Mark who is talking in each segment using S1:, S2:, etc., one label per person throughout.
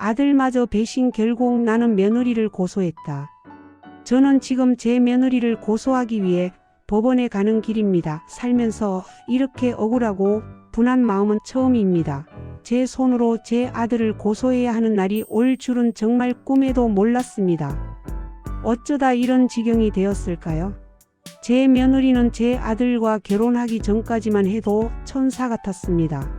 S1: 아들마저 배신. 결국 나는 며느리를 고소했다. 저는 지금 제 며느리를 고소하기 위해 법원에 가는 길입니다. 살면서 이렇게 억울하고 분한 마음은 처음입니다. 제 손으로 제 아들을 고소해야 하는 날이 올 줄은 정말 꿈에도 몰랐습니다. 어쩌다 이런 지경이 되었을까요? 제 며느리는 제 아들과 결혼하기 전까지만 해도 천사 같았습니다.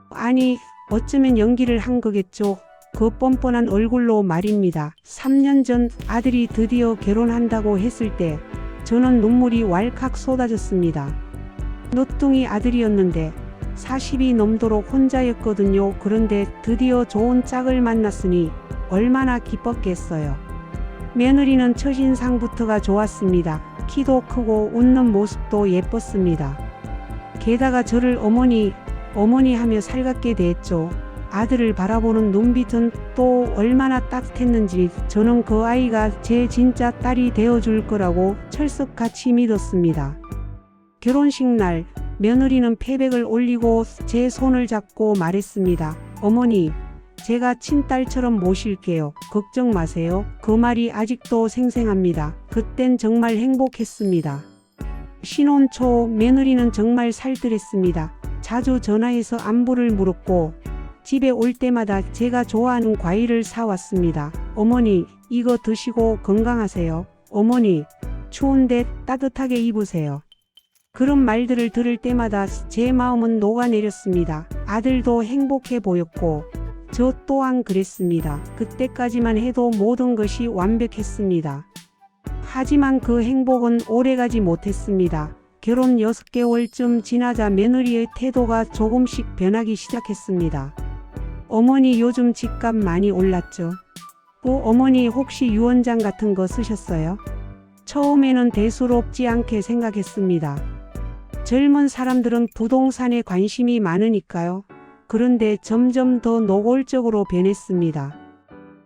S1: 아니, 어쩌면 연기를 한 거겠죠. 그 뻔뻔한 얼굴로 말입니다. 3년 전 아들이 드디어 결혼한다고 했을 때 저는 눈물이 왈칵 쏟아졌습니다. 늦둥이 아들이었는데 40이 넘도록 혼자였거든요. 그런데 드디어 좋은 짝을 만났으니 얼마나 기뻤겠어요. 며느리는 첫인상부터가 좋았습니다. 키도 크고 웃는 모습도 예뻤습니다. 게다가 저를 어머니 하며 살갑게 대했죠. 아들을 바라보는 눈빛은 또 얼마나 따뜻했는지 저는 그 아이가 제 진짜 딸이 되어줄 거라고 철석같이 믿었습니다. 결혼식 날 며느리는 패백을 올리고 제 손을 잡고 말했습니다. 어머니, 제가 친딸처럼 모실게요. 걱정 마세요. 그 말이 아직도 생생합니다. 그땐 정말 행복했습니다. 신혼 초 며느리는 정말 살뜰했습니다. 자주 전화해서 안부를 물었고 집에 올 때마다 제가 좋아하는 과일을 사왔습니다. 어머니, 이거 드시고 건강하세요. 어머니, 추운데 따뜻하게 입으세요. 그런 말들을 들을 때마다 제 마음은 녹아내렸습니다. 아들도 행복해 보였고 저 또한 그랬습니다. 그때까지만 해도 모든 것이 완벽했습니다. 하지만 그 행복은 오래가지 못했습니다. 결혼 6개월쯤 지나자 며느리의 태도가 조금씩 변하기 시작했습니다. 어머니, 요즘 집값 많이 올랐죠? 어머니, 혹시 유언장 같은 거 쓰셨어요? 처음에는 대수롭지 않게 생각했습니다. 젊은 사람들은 부동산에 관심이 많으니까요. 그런데 점점 더 노골적으로 변했습니다.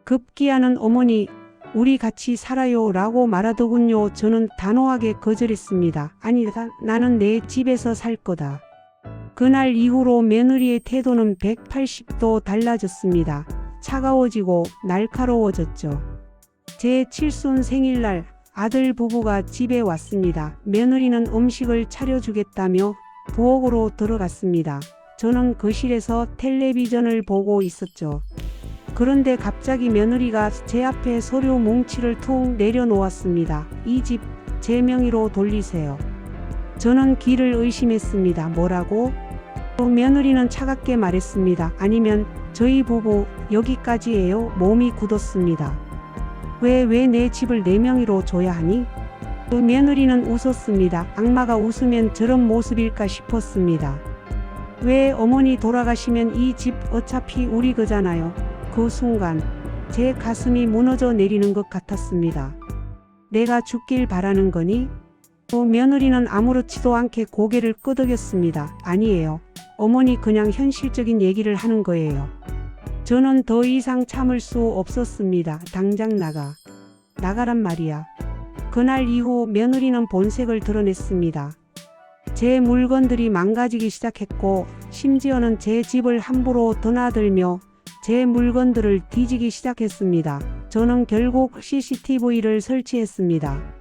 S1: 급기야는 어머니, 우리 같이 살아요 라고 말하더군요. 저는 단호하게 거절했습니다. 아니다, 나는 내 집에서 살 거다. 그날 이후로 며느리의 태도는 180도 달라졌습니다. 차가워지고 날카로워졌죠. 제 칠순 생일날 아들 부부가 집에 왔습니다. 며느리는 음식을 차려주겠다며 부엌으로 들어갔습니다. 저는 거실에서 텔레비전을 보고 있었죠. 그런데 갑자기 며느리가 제 앞에 서류 뭉치를 툭 내려놓았습니다. 이 집 제 명의로 돌리세요. 저는 귀를 의심했습니다. 뭐라고? 며느리는 차갑게 말했습니다. 아니면 저희 부부 여기까지예요. 몸이 굳었습니다. 왜 내 집을 내 명의로 줘야 하니? 며느리는 웃었습니다. 악마가 웃으면 저런 모습일까 싶었습니다. 왜 어머니 돌아가시면 이 집 어차피 우리 거잖아요. 그 순간 제 가슴이 무너져 내리는 것 같았습니다. 내가 죽길 바라는 거니? 며느리는 아무렇지도 않게 고개를 끄덕였습니다. 아니에요. 어머니, 그냥 현실적인 얘기를 하는 거예요. 저는 더 이상 참을 수 없었습니다. 당장 나가란 말이야. 그날 이후 며느리는 본색을 드러냈습니다. 제 물건들이 망가지기 시작했고 심지어는 제 집을 함부로 드나들며 제 물건들을 뒤지기 시작했습니다. 저는 결국 CCTV를 설치했습니다.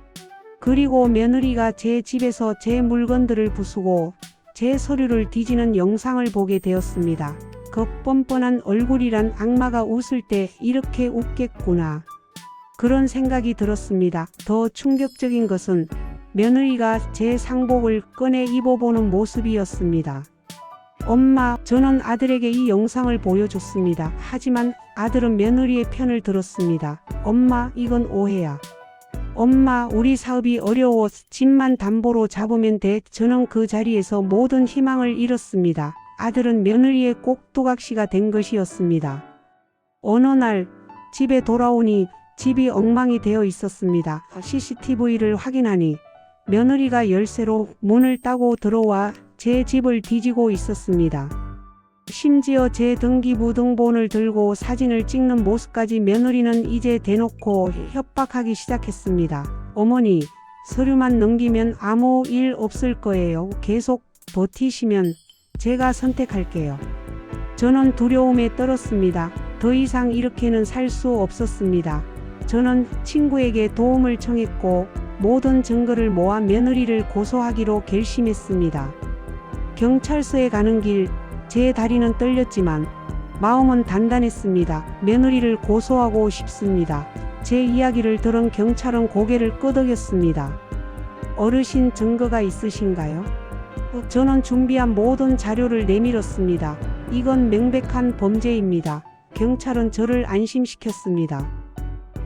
S1: 그리고 며느리가 제 집에서 제 물건들을 부수고 제 서류를 뒤지는 영상을 보게 되었습니다. 그 뻔뻔한 얼굴이란 악마가 웃을 때 이렇게 웃겠구나. 그런 생각이 들었습니다. 더 충격적인 것은 며느리가 제 상복을 꺼내 입어보는 모습이었습니다. 엄마, 저는 아들에게 이 영상을 보여줬습니다. 하지만 아들은 며느리의 편을 들었습니다. 엄마, 이건 오해야. 엄마, 우리 사업이 어려워. 집만 담보로 잡으면 돼. 저는 그 자리에서 모든 희망을 잃었습니다. 아들은 며느리의 꼭두각시가 된 것이었습니다. 어느 날 집에 돌아오니 집이 엉망이 되어 있었습니다. CCTV를 확인하니 며느리가 열쇠로 문을 따고 들어와 제 집을 뒤지고 있었습니다. 심지어 제 등기부등본을 들고 사진을 찍는 모습까지. 며느리는 이제 대놓고 협박하기 시작했습니다. 어머니, 서류만 넘기면 아무 일 없을 거예요. 계속 버티시면 제가 선택할게요. 저는 두려움에 떨었습니다. 더 이상 이렇게는 살 수 없었습니다. 저는 친구에게 도움을 청했고 모든 증거를 모아 며느리를 고소하기로 결심했습니다. 경찰서에 가는 길, 제 다리는 떨렸지만 마음은 단단했습니다. 며느리를 고소하고 싶습니다. 제 이야기를 들은 경찰은 고개를 끄덕였습니다. 어르신, 증거가 있으신가요? 저는 준비한 모든 자료를 내밀었습니다. 이건 명백한 범죄입니다. 경찰은 저를 안심시켰습니다.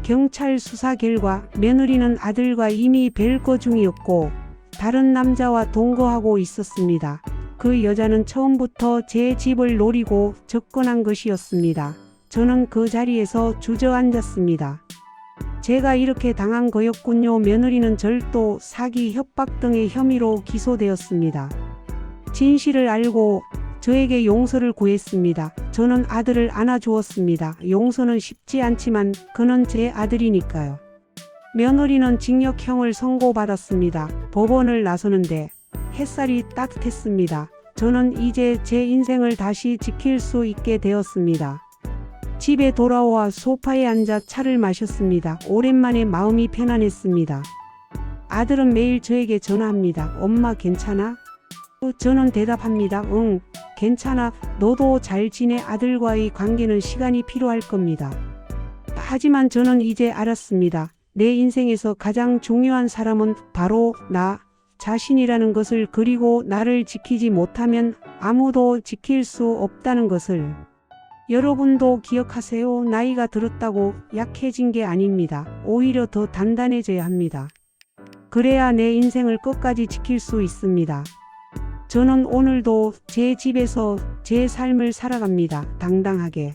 S1: 경찰 수사 결과 며느리는 아들과 이미 별거 중이었고 다른 남자와 동거하고 있었습니다. 그 여자는 처음부터 제 집을 노리고 접근한 것이었습니다. 저는 그 자리에서 주저앉았습니다. 제가 이렇게 당한 거였군요. 며느리는 절도, 사기, 협박 등의 혐의로 기소되었습니다. 진실을 알고 저에게 용서를 구했습니다. 저는 아들을 안아주었습니다. 용서는 쉽지 않지만 그는 제 아들이니까요. 며느리는 징역형을 선고받았습니다. 법원을 나서는데 햇살이 따뜻했습니다. 저는 이제 제 인생을 다시 지킬 수 있게 되었습니다. 집에 돌아와 소파에 앉아 차를 마셨습니다. 오랜만에 마음이 편안했습니다. 아들은 매일 저에게 전화합니다. 엄마 괜찮아? 저는 대답합니다. 응, 괜찮아. 너도 잘 지내. 아들과의 관계는 시간이 필요할 겁니다. 하지만 저는 이제 알았습니다. 내 인생에서 가장 중요한 사람은 바로 나 자신이라는 것을, 그리고 나를 지키지 못하면 아무도 지킬 수 없다는 것을. 여러분도 기억하세요. 나이가 들었다고 약해진 게 아닙니다. 오히려 더 단단해져야 합니다. 그래야 내 인생을 끝까지 지킬 수 있습니다. 저는 오늘도 제 집에서 제 삶을 살아갑니다. 당당하게.